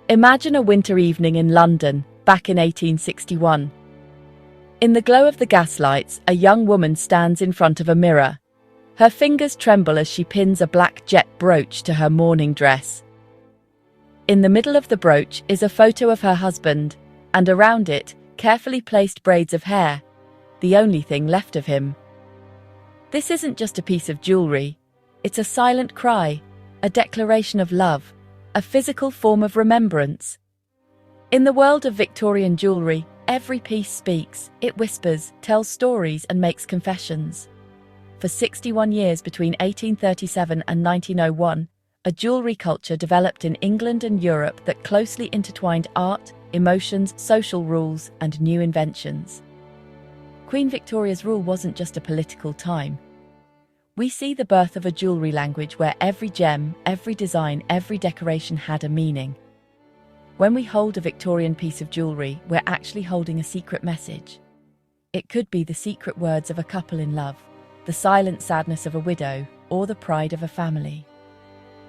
Imagine a winter evening in London, back in 1861. In the glow of the gaslights, a young woman stands in front of a mirror. Her fingers tremble as she pins a black jet brooch to her mourning dress. In the middle of the brooch is a photo of her husband, and around it, carefully placed braids of hair, the only thing left of him. This isn't just a piece of jewelry. It's a silent cry, a declaration of love, a physical form of remembrance. In the world of Victorian jewelry, every piece speaks, it whispers, tells stories and makes confessions. For 61 years between 1837 and 1901, a jewelry culture developed in England and Europe that closely intertwined art, emotions, social rules, and new inventions. Queen Victoria's rule wasn't just a political time. We see the birth of a jewelry language where every gem, every design, every decoration had a meaning. When we hold a Victorian piece of jewelry, we're actually holding a secret message. It could be the secret words of a couple in love, the silent sadness of a widow, or the pride of a family.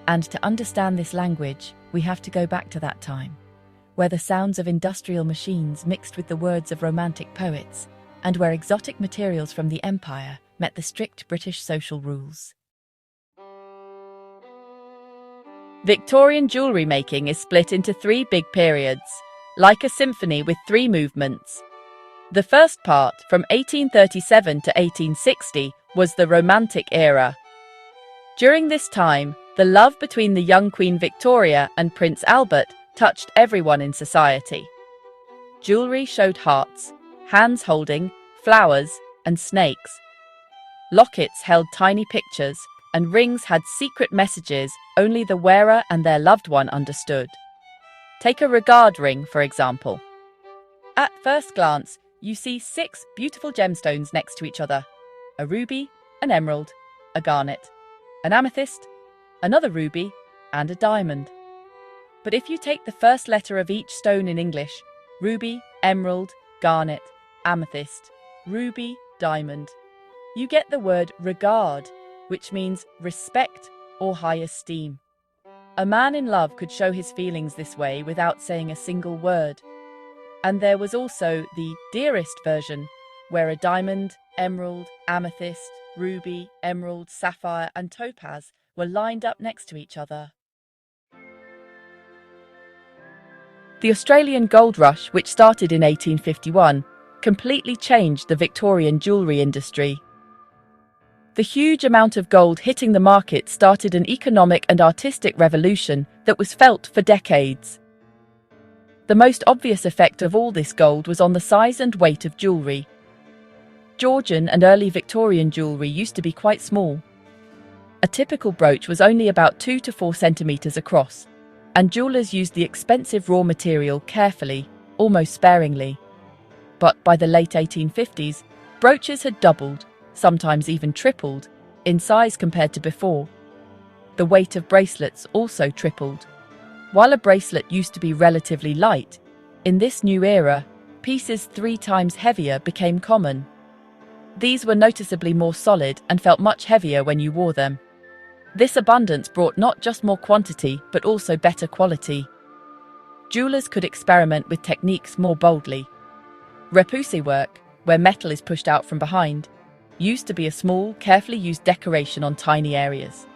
And to understand this language, we have to go back to that time, where the sounds of industrial machines mixed with the words of romantic poets, and where exotic materials from the Empire met the strict British social rules. Victorian jewellery making is split into three big periods, like a symphony with three movements. The first part, from 1837 to 1860, was the Romantic era. During this time, the love between the young Queen Victoria and Prince Albert touched everyone in society. Jewellery showed hearts, hands holding, flowers, and snakes. Lockets held tiny pictures, and rings had secret messages only the wearer and their loved one understood. Take a regard ring, for example. At first glance, you see 6 beautiful gemstones next to each other: a ruby, an emerald, a garnet, an amethyst, another ruby, and a diamond. But if you take the first letter of each stone in English, ruby, emerald, garnet, amethyst, ruby, diamond, you get the word regard, which means respect or high esteem. A man in love could show his feelings this way without saying a single word. And there was also the dearest version, where a diamond, emerald, amethyst, ruby, emerald, sapphire, and topaz were lined up next to each other. The Australian gold rush, which started in 1851, completely changed the Victorian jewellery industry. The huge amount of gold hitting the market started an economic and artistic revolution that was felt for decades. The most obvious effect of all this gold was on the size and weight of jewellery. Georgian and early Victorian jewellery used to be quite small. A typical brooch was only about 2 to 4 centimetres across, and jewellers used the expensive raw material carefully, almost sparingly. But by the late 1850s, brooches had doubled, sometimes even tripled, in size compared to before. The weight of bracelets also tripled. While a bracelet used to be relatively light, in this new era, pieces 3 times heavier became common. These were noticeably more solid and felt much heavier when you wore them. This abundance brought not just more quantity, but also better quality. Jewelers could experiment with techniques more boldly. Repoussé work, where metal is pushed out from behind, used to be a small, carefully used decoration on tiny areas.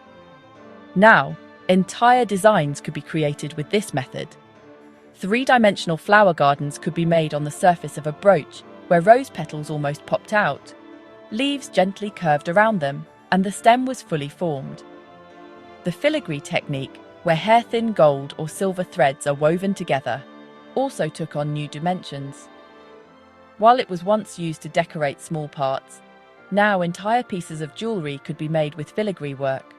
Now, entire designs could be created with this method. 3-dimensional flower gardens could be made on the surface of a brooch, where rose petals almost popped out, leaves gently curved around them, and the stem was fully formed. The filigree technique, where hair-thin gold or silver threads are woven together, also took on new dimensions. While it was once used to decorate small parts, now entire pieces of jewellery could be made with filigree work.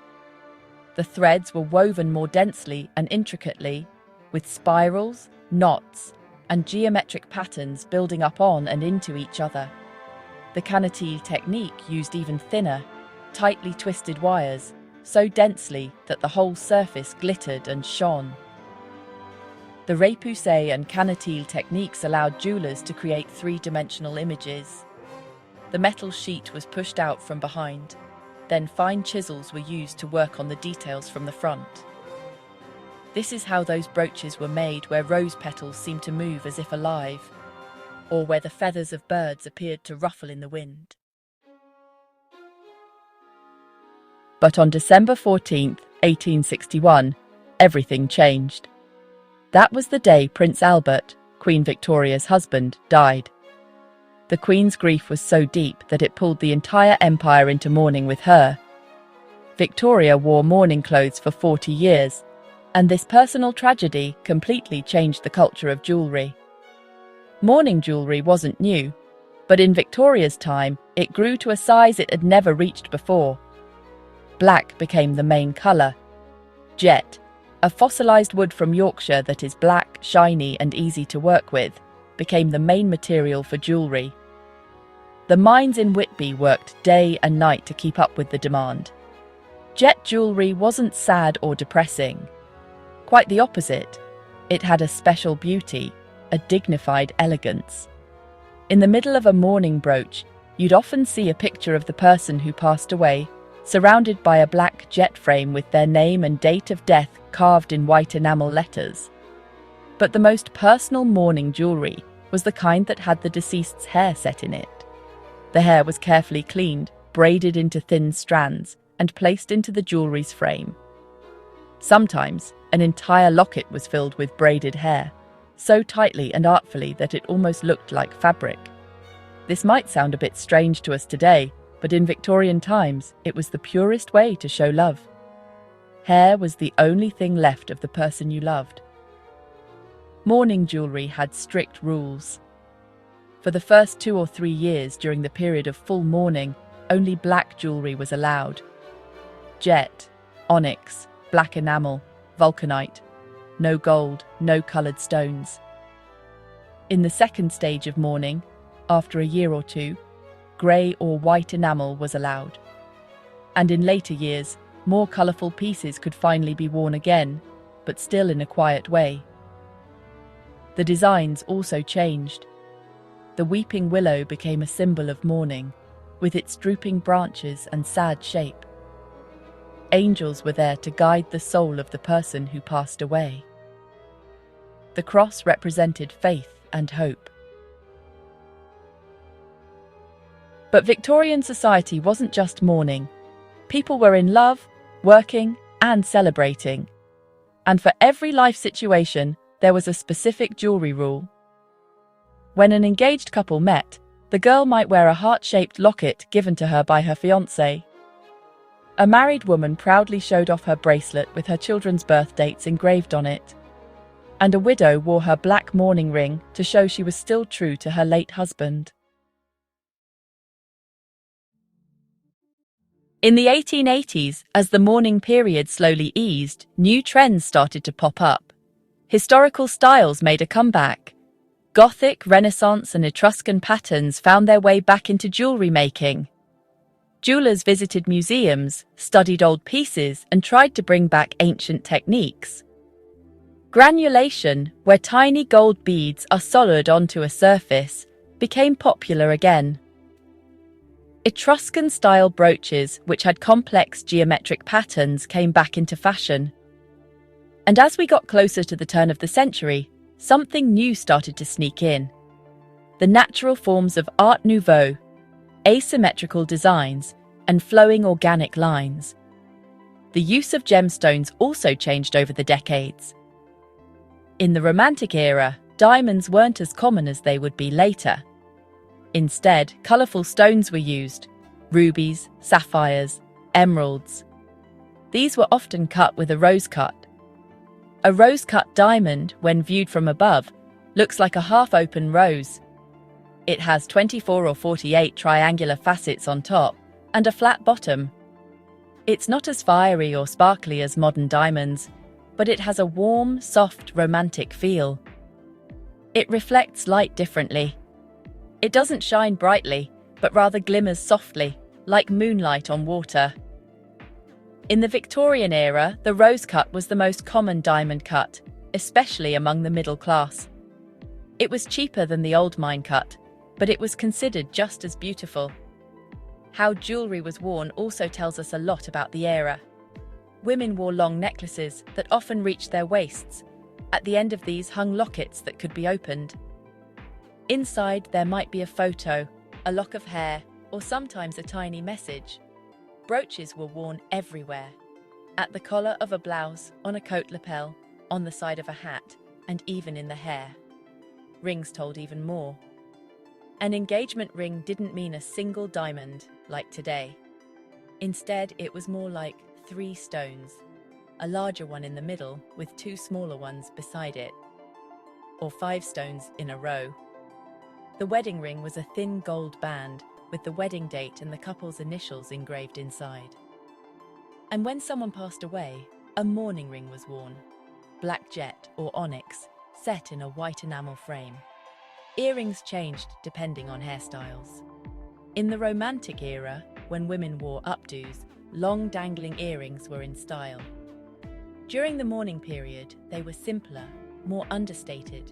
The threads were woven more densely and intricately, with spirals, knots, and geometric patterns building up on and into each other. The canotille technique used even thinner, tightly twisted wires, so densely that the whole surface glittered and shone. The repoussé and canotille techniques allowed jewelers to create 3-dimensional images. The metal sheet was pushed out from behind, then fine chisels were used to work on the details from the front. This is how those brooches were made, where rose petals seemed to move as if alive, or where the feathers of birds appeared to ruffle in the wind. But on December 14th, 1861, everything changed. That was the day Prince Albert, Queen Victoria's husband, died. The Queen's grief was so deep that it pulled the entire empire into mourning with her. Victoria wore mourning clothes for 40 years, and this personal tragedy completely changed the culture of jewellery. Mourning jewellery wasn't new, but in Victoria's time, it grew to a size it had never reached before. Black became the main colour. Jet, a fossilised wood from Yorkshire that is black, shiny and easy to work with, became the main material for jewellery. The mines in Whitby worked day and night to keep up with the demand. Jet jewellery wasn't sad or depressing. Quite the opposite. It had a special beauty, a dignified elegance. In the middle of a mourning brooch, you'd often see a picture of the person who passed away, surrounded by a black jet frame with their name and date of death carved in white enamel letters. But the most personal mourning jewellery was the kind that had the deceased's hair set in it. The hair was carefully cleaned, braided into thin strands, and placed into the jewellery's frame. Sometimes, an entire locket was filled with braided hair, so tightly and artfully that it almost looked like fabric. This might sound a bit strange to us today, but in Victorian times, it was the purest way to show love. Hair was the only thing left of the person you loved. Mourning jewellery had strict rules. For the first 2 or 3 years during the period of full mourning, only black jewellery was allowed. Jet, onyx, black enamel, vulcanite, no gold, no coloured stones. In the second stage of mourning, after a year or two, grey or white enamel was allowed. And in later years, more colourful pieces could finally be worn again, but still in a quiet way. The designs also changed. The weeping willow became a symbol of mourning, with its drooping branches and sad shape. Angels were there to guide the soul of the person who passed away. The cross represented faith and hope. But Victorian society wasn't just mourning. People were in love, working, and celebrating. And for every life situation, there was a specific jewellery rule. When an engaged couple met, the girl might wear a heart-shaped locket given to her by her fiancé. A married woman proudly showed off her bracelet with her children's birth dates engraved on it. And a widow wore her black mourning ring to show she was still true to her late husband. In the 1880s, as the mourning period slowly eased, new trends started to pop up. Historical styles made a comeback. Gothic, Renaissance and Etruscan patterns found their way back into jewellery making. Jewellers visited museums, studied old pieces and tried to bring back ancient techniques. Granulation, where tiny gold beads are soldered onto a surface, became popular again. Etruscan-style brooches, which had complex geometric patterns, came back into fashion. And as we got closer to the turn of the century, something new started to sneak in. The natural forms of Art Nouveau, asymmetrical designs, and flowing organic lines. The use of gemstones also changed over the decades. In the Romantic era, diamonds weren't as common as they would be later. Instead, colourful stones were used: rubies, sapphires, emeralds. These were often cut with a rose cut. A rose-cut diamond, when viewed from above, looks like a half-open rose. It has 24 or 48 triangular facets on top and a flat bottom. It's not as fiery or sparkly as modern diamonds, but it has a warm, soft, romantic feel. It reflects light differently. It doesn't shine brightly, but rather glimmers softly, like moonlight on water. In the Victorian era, the rose cut was the most common diamond cut, especially among the middle class. It was cheaper than the old mine cut, but it was considered just as beautiful. How jewellery was worn also tells us a lot about the era. Women wore long necklaces that often reached their waists. At the end of these hung lockets that could be opened. Inside, there might be a photo, a lock of hair, or sometimes a tiny message. Brooches were worn everywhere. At the collar of a blouse, on a coat lapel, on the side of a hat, and even in the hair. Rings told even more. An engagement ring didn't mean a single diamond, like today. Instead, it was more like 3 stones, a larger one in the middle with 2 smaller ones beside it, or 5 stones in a row. The wedding ring was a thin gold band with the wedding date and the couple's initials engraved inside. And when someone passed away, a mourning ring was worn, black jet or onyx, set in a white enamel frame. Earrings changed depending on hairstyles. In the Romantic era, when women wore updos, long dangling earrings were in style. During the mourning period, they were simpler, more understated.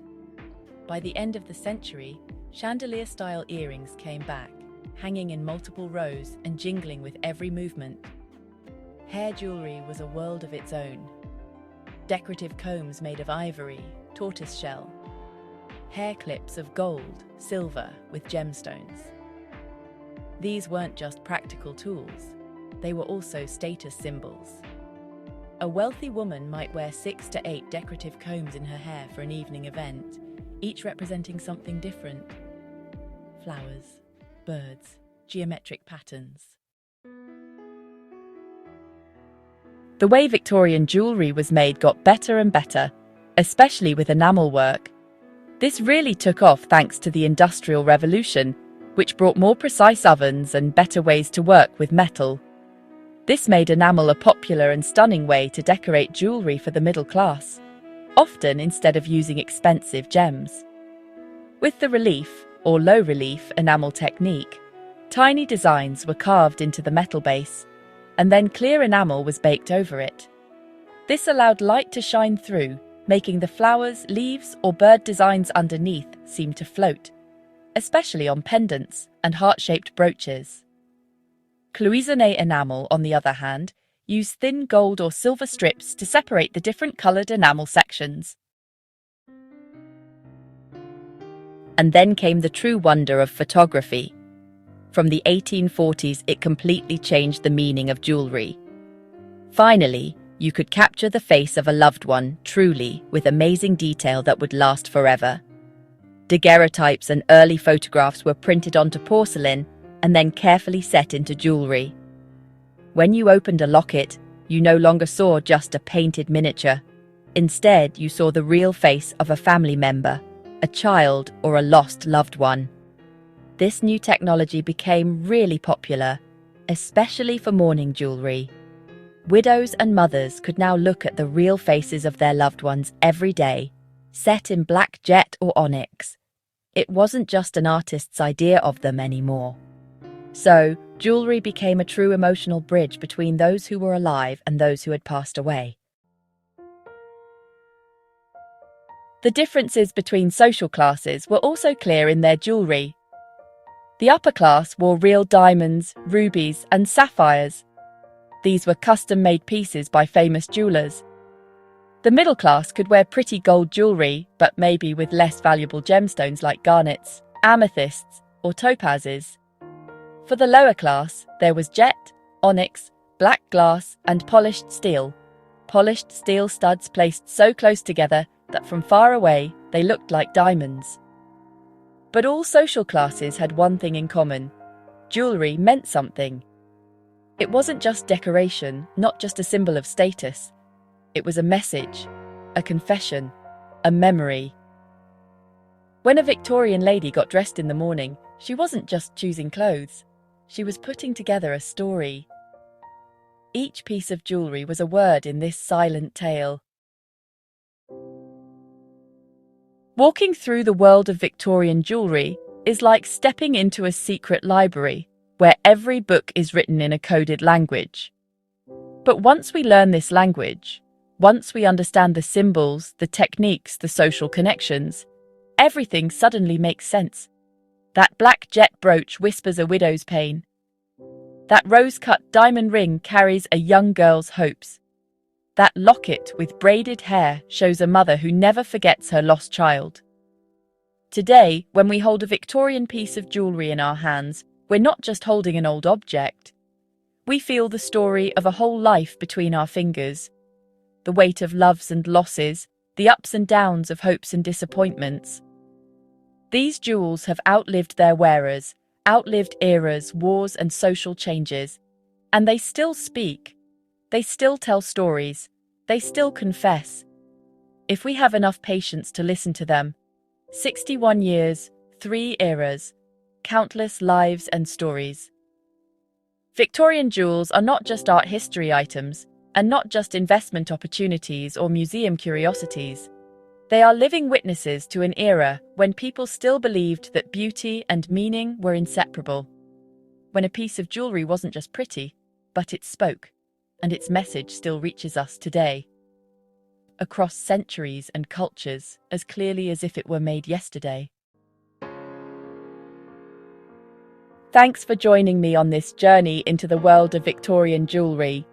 By the end of the century, chandelier-style earrings came back, hanging in multiple rows and jingling with every movement. Hair jewelry was a world of its own. Decorative combs made of ivory, tortoiseshell. Hair clips of gold, silver, with gemstones. These weren't just practical tools, they were also status symbols. A wealthy woman might wear 6 to 8 decorative combs in her hair for an evening event, each representing something different. Flowers, birds, geometric patterns. The way Victorian jewellery was made got better and better, especially with enamel work. This really took off thanks to the Industrial Revolution, which brought more precise ovens and better ways to work with metal. This made enamel a popular and stunning way to decorate jewellery for the middle class, often instead of using expensive gems. With the relief, or low relief, enamel technique, tiny designs were carved into the metal base, and then clear enamel was baked over it. This allowed light to shine through, making the flowers, leaves, or bird designs underneath seem to float, especially on pendants and heart-shaped brooches. Cloisonné enamel, on the other hand, used thin gold or silver strips to separate the different coloured enamel sections. And then came the true wonder of photography. From the 1840s, it completely changed the meaning of jewellery. Finally, you could capture the face of a loved one, truly, with amazing detail that would last forever. Daguerreotypes and early photographs were printed onto porcelain and then carefully set into jewellery. When you opened a locket, you no longer saw just a painted miniature. Instead, you saw the real face of a family member, a child, or a lost loved one. This new technology became really popular, especially for mourning jewellery. Widows and mothers could now look at the real faces of their loved ones every day, set in black jet or onyx. It wasn't just an artist's idea of them anymore. So, jewellery became a true emotional bridge between those who were alive and those who had passed away. The differences between social classes were also clear in their jewellery. The upper class wore real diamonds, rubies, and sapphires. These were custom-made pieces by famous jewellers. The middle class could wear pretty gold jewellery, but maybe with less valuable gemstones like garnets, amethysts, or topazes. For the lower class, there was jet, onyx, black glass, and polished steel. Polished steel studs placed so close together that from far away they looked like diamonds. But all social classes had one thing in common. Jewellery meant something. It wasn't just decoration, not just a symbol of status. It was a message, a confession, a memory. When a Victorian lady got dressed in the morning, she wasn't just choosing clothes. She was putting together a story. Each piece of jewellery was a word in this silent tale. Walking through the world of Victorian jewellery is like stepping into a secret library, where every book is written in a coded language. But once we learn this language, once we understand the symbols, the techniques, the social connections, everything suddenly makes sense. That black jet brooch whispers a widow's pain. That rose-cut diamond ring carries a young girl's hopes. That locket with braided hair shows a mother who never forgets her lost child. Today, when we hold a Victorian piece of jewellery in our hands, we're not just holding an old object. We feel the story of a whole life between our fingers, the weight of loves and losses, the ups and downs of hopes and disappointments. These jewels have outlived their wearers, outlived eras, wars and social changes, and they still speak. They still tell stories. They still confess. If we have enough patience to listen to them. 61 years, 3 eras, countless lives and stories. Victorian jewels are not just art history items, and not just investment opportunities or museum curiosities. They are living witnesses to an era when people still believed that beauty and meaning were inseparable. When a piece of jewellery wasn't just pretty, but it spoke, and its message still reaches us today. Across centuries and cultures, as clearly as if it were made yesterday. Thanks for joining me on this journey into the world of Victorian jewellery.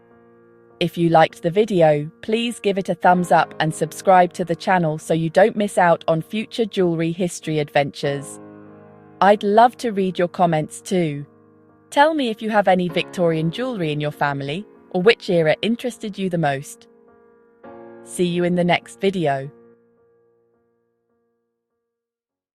If you liked the video, please give it a thumbs up and subscribe to the channel so you don't miss out on future jewellery history adventures. I'd love to read your comments too. Tell me if you have any Victorian jewellery in your family, or which era interested you the most. See you in the next video.